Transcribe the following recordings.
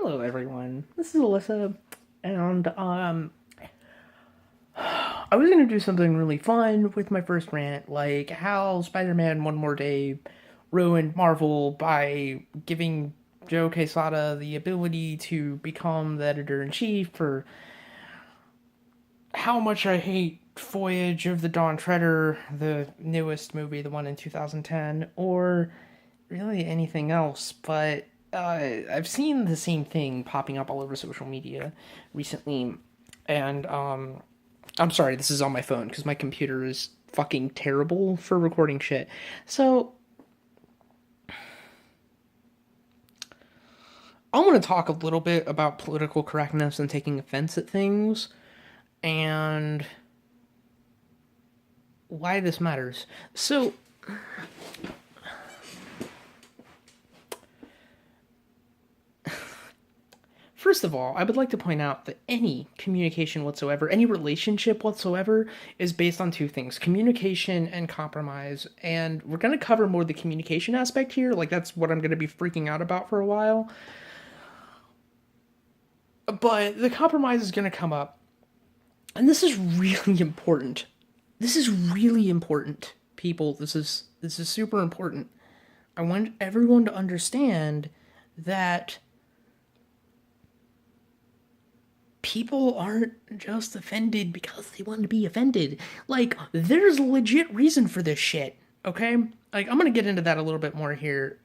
Hello, everyone. This is Alyssa, and I was gonna do something really fun with my first rant, like how Spider-Man One More Day ruined Marvel by giving Joe Quesada the ability to become the editor-in-chief, for how much I hate Voyage of the Dawn Treader, the newest movie, the one in 2010, or really anything else, but I've seen the same thing popping up all over social media recently, and I'm sorry, this is on my phone because my computer is fucking terrible for recording shit. So I want to talk a little bit about political correctness and taking offense at things, and why this matters. So first of all, I would like to point out that any communication whatsoever, any relationship whatsoever, is based on two things: communication and compromise. And we're going to cover more the communication aspect here. Like, that's what I'm going to be freaking out about for a while. But the compromise is going to come up. And this is really important. This is really important, people. This is super important. I want everyone to understand that people aren't just offended because they want to be offended. Like, there's legit reason for this shit, okay? Like, I'm gonna get into that a little bit more here.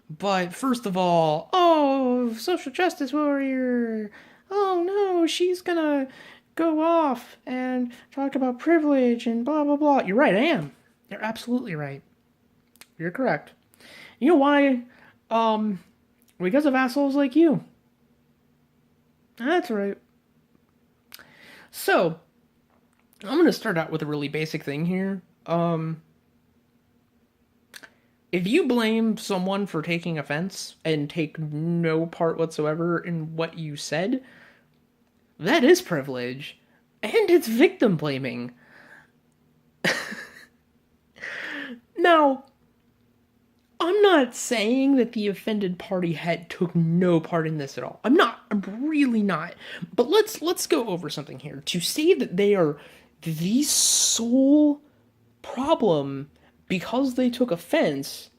But first of all, oh, social justice warrior. Oh no, she's gonna go off and talk about privilege and blah blah blah. You're right, I am. You're absolutely right. You're correct. You know why? Because of assholes like you. That's right. So, I'm going to start out with a really basic thing here. If you blame someone for taking offense and take no part whatsoever in what you said, that is privilege. And it's victim blaming. Now, I'm not saying that the offended party had took no part in this at all. I'm not. I'm really not. But let's go over something here. To say that they are the sole problem because they took offense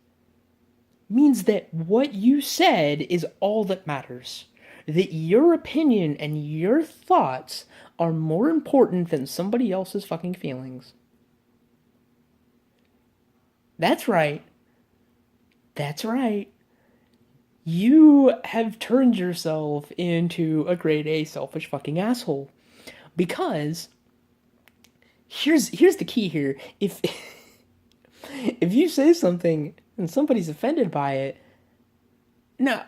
means that what you said is all that matters. That your opinion and your thoughts are more important than somebody else's fucking feelings. That's right. That's right. You have turned yourself into a grade A selfish fucking asshole. Because here's the key here. If if you say something and somebody's offended by it, no,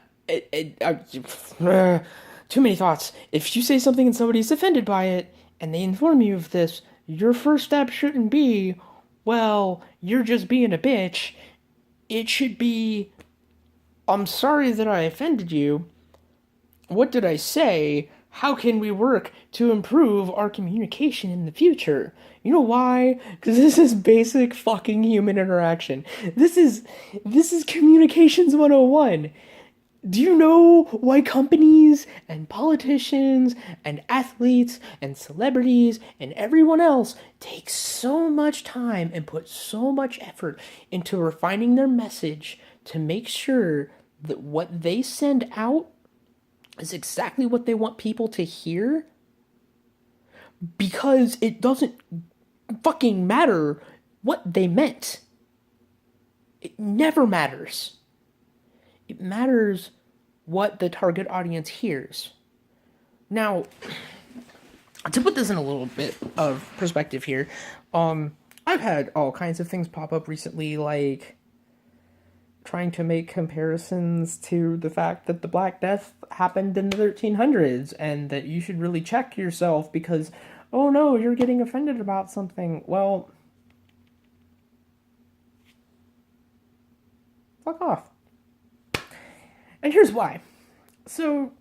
too many thoughts. If you say something and somebody's offended by it and they inform you of this, your first step shouldn't be, well, you're just being a bitch. It should be, I'm sorry that I offended you. What did I say? How can we work to improve our communication in the future? You know why? Because this is basic fucking human interaction. This is communications 101. Do you know why companies and politicians and athletes and celebrities and everyone else take so much time and put so much effort into refining their message to make sure that what they send out is exactly what they want people to hear? Because it doesn't fucking matter what they meant. It never matters. It matters what the target audience hears. Now, to put this in a little bit of perspective here, I've had all kinds of things pop up recently, like trying to make comparisons to the fact that the Black Death happened in the 1300s and that you should really check yourself because, oh no, you're getting offended about something. Well, fuck off. And here's why. So,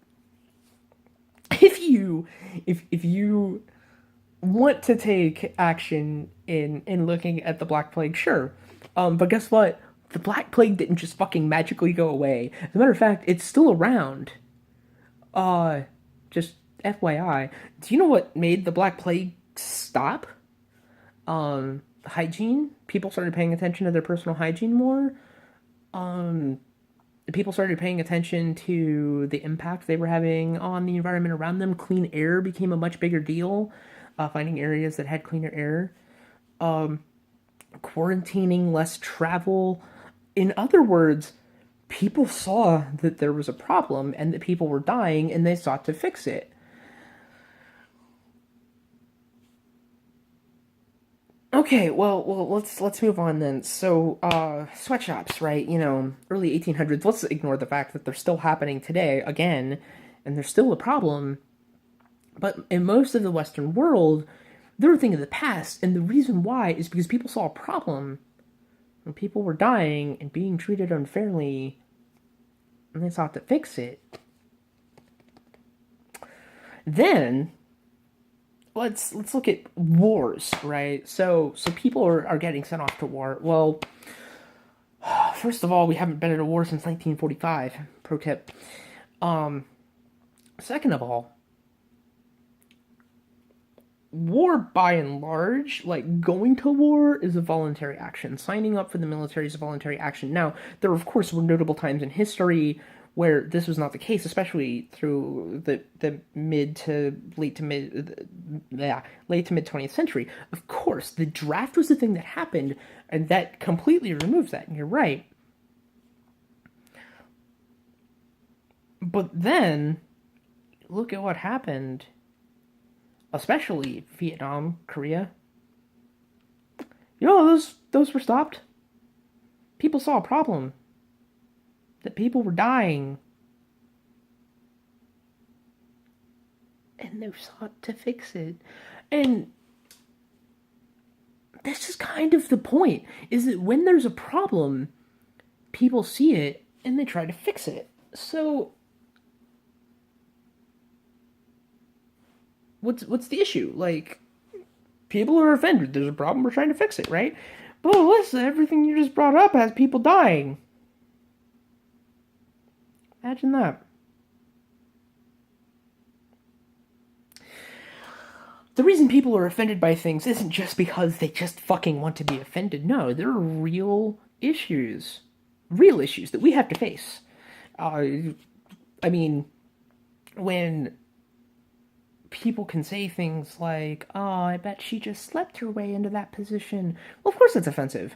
if you want to take action in looking at the Black Plague, sure. But guess what? The Black Plague didn't just fucking magically go away. As a matter of fact, it's still around. Uh, just FYI, do you know what made the Black Plague stop? Hygiene. People started paying attention to their personal hygiene more. Um, People started paying attention to the impact they were having on the environment around them. Clean air became a much bigger deal. Finding areas that had cleaner air. Quarantining, less travel. In other words, people saw that there was a problem and that people were dying and they sought to fix it. Okay, well, let's move on then. So, sweatshops, right? You know, early 1800s. Let's ignore the fact that they're still happening today again, and they're still a problem. But in most of the Western world, they're a thing of the past, and the reason why is because people saw a problem, and people were dying and being treated unfairly, and they sought to fix it. Then let's look at wars, right? So people are getting sent off to war. Well, first of all, we haven't been at a war since 1945. Pro tip. Second of all, war by and large, like going to war, is a voluntary action. Signing up for the military is a voluntary action. Now, there of course were notable times in history where this was not the case, especially through the mid to late to mid yeah, late to mid 20th century. Of course, the draft was the thing that happened, and that completely removes that. And you're right. But then look at what happened, especially Vietnam, Korea. You know, those were stopped. People saw a problem, that people were dying, and they sought to fix it. And that's just kind of the point, is that when there's a problem, people see it and they try to fix it. So what's the issue? Like, people are offended. There's a problem. We're trying to fix it, right? But listen, everything you just brought up has people dying. Imagine that. The reason people are offended by things isn't just because they just fucking want to be offended. No, there are real issues that we have to face. I mean, when people can say things like, "Oh, I bet she just slept her way into that position." Well, of course that's offensive.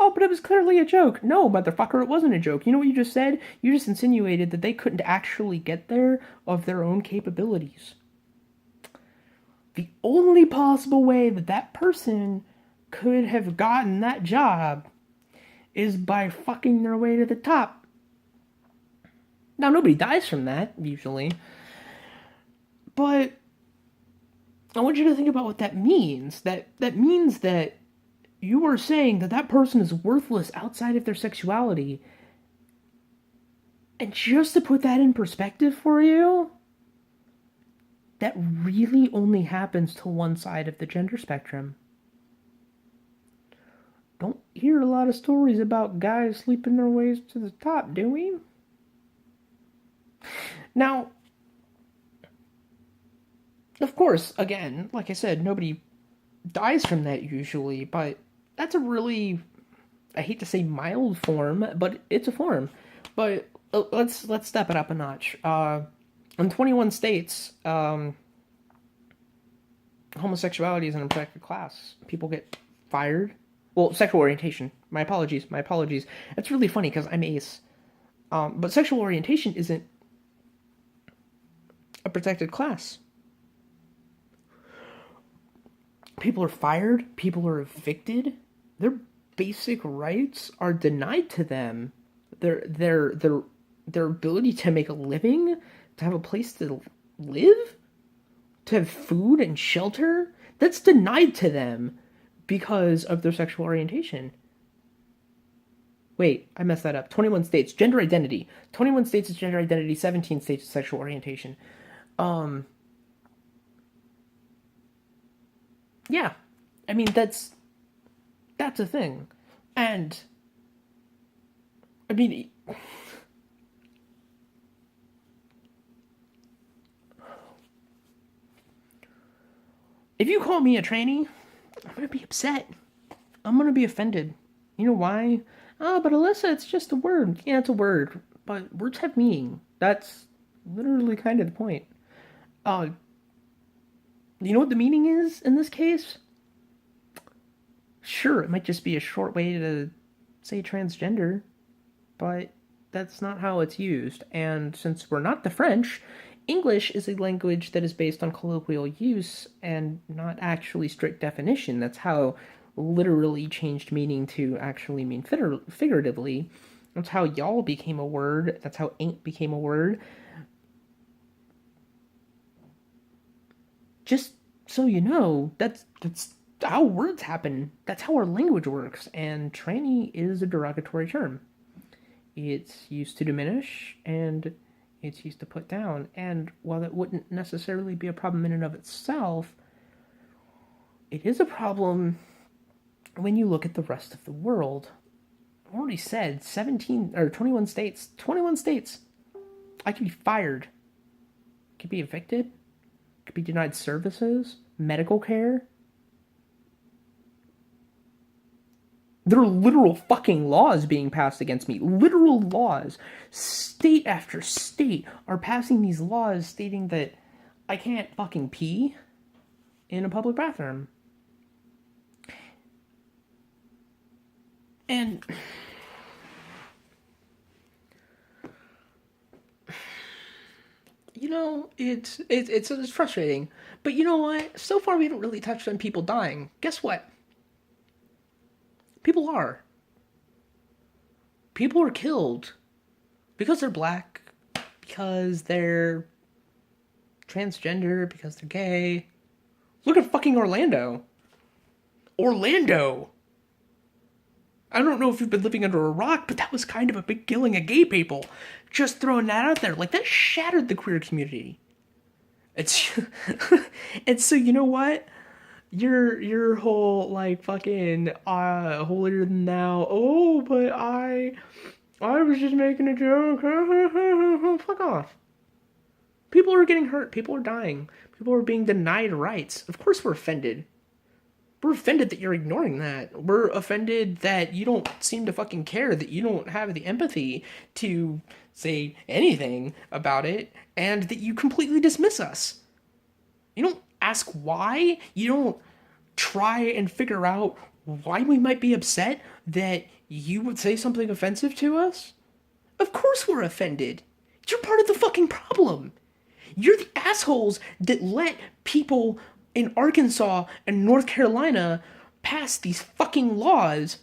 Oh, but it was clearly a joke. No, motherfucker, it wasn't a joke. You know what you just said? You just insinuated that they couldn't actually get there of their own capabilities. The only possible way that that person could have gotten that job is by fucking their way to the top. Now, nobody dies from that, usually. But I want you to think about what that means. That means that you are saying that that person is worthless outside of their sexuality. And just to put that in perspective for you, that really only happens to one side of the gender spectrum. Don't hear a lot of stories about guys sleeping their ways to the top, do we? Now, of course, again, like I said, nobody dies from that usually, but that's a really, I hate to say mild form, but it's a form. But let's step it up a notch. In 21 states, homosexuality is an protected class. People get fired. Well, sexual orientation. My apologies. It's really funny because I'm ace. But sexual orientation isn't a protected class. People are fired. People are evicted. Their basic rights are denied to them. Their ability to make a living, to have a place to live, to have food and shelter, that's denied to them because of their sexual orientation. Wait, I messed that up. 21 states, gender identity. 21 states is gender identity, 17 states is sexual orientation. Yeah. I mean, that's a thing. And I mean, If you call me a tranny, I'm gonna be upset. I'm gonna be offended. You know why? Oh, but Alyssa, it's just a word. Yeah, it's a word, but words have meaning. That's literally kind of the point. Uh, you know what the meaning is in this case? Sure, it might just be a short way to say transgender, but that's not how it's used. And since we're not the French, English is a language that is based on colloquial use and not actually strict definition. That's how literally changed meaning to actually mean figuratively. That's how y'all became a word. That's how ain't became a word. Just so you know, that's how words happen. That's how our language works. And tranny is a derogatory term. It's used to diminish and it's used to put down. And while that wouldn't necessarily be a problem in and of itself, it is a problem when you look at the rest of the world. I already said 17 or 21 states. 21 states. I could be fired. Could be evicted. Could be denied services, medical care. There are literal fucking laws being passed against me. Literal laws. State after state are passing these laws stating that I can't fucking pee in a public bathroom. And you know, it's frustrating. But you know what? So far we haven't really touched on people dying. Guess what? People are. People are killed because they're black, because they're transgender, because they're gay. Look at fucking Orlando. Orlando! I don't know if you've been living under a rock, but that was kind of a big killing of gay people. Just throwing that out there. Like, that shattered the queer community. It's... and so, you know what? Your whole, like, fucking, holier than thou, oh, but I was just making a joke. Fuck off. People are getting hurt. People are dying. People are being denied rights. Of course we're offended. We're offended that you're ignoring that. We're offended that you don't seem to fucking care, that you don't have the empathy to say anything about it, and that you completely dismiss us. You don't ask why. You don't try and figure out why we might be upset that you would say something offensive to us. Of course we're offended. You're part of the fucking problem. You're the assholes that let people in Arkansas and North Carolina pass these fucking laws.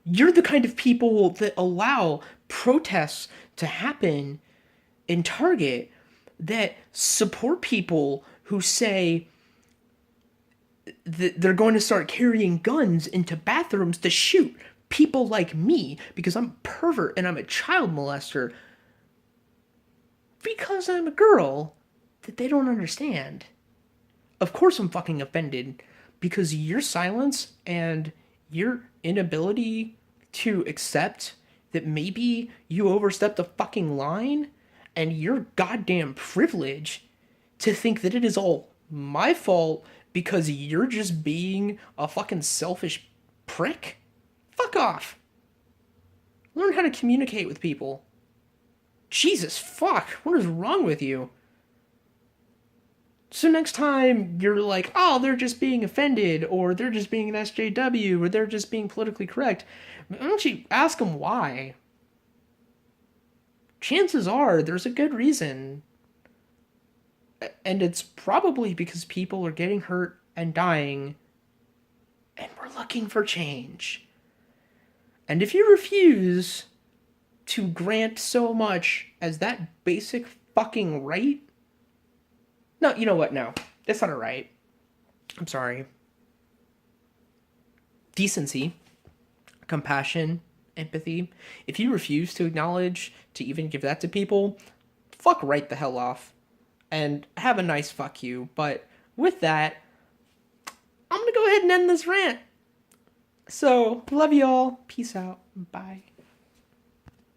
You're the kind of people that allow protests to happen in Target, that support people who say that they're going to start carrying guns into bathrooms to shoot people like me because I'm a pervert and I'm a child molester because I'm a girl, that they don't understand. Of course I'm fucking offended because your silence and your inability to accept that maybe you overstepped a fucking line, and your goddamn privilege to think that it is all my fault because you're just being a fucking selfish prick. Fuck off. Learn how to communicate with people. Jesus fuck, what is wrong with you? So next time you're like, oh, they're just being offended, or they're just being an SJW, or they're just being politically correct, why don't you ask them why? Chances are there's a good reason. And it's probably because people are getting hurt and dying, and we're looking for change. And if you refuse to grant so much as that basic fucking right, no, you know what? No, that's not a right. I'm sorry. Decency, compassion, empathy. If you refuse to acknowledge, to even give that to people, fuck right the hell off. And have a nice fuck you. But with that, I'm gonna go ahead and end this rant. So, love y'all. Peace out. Bye.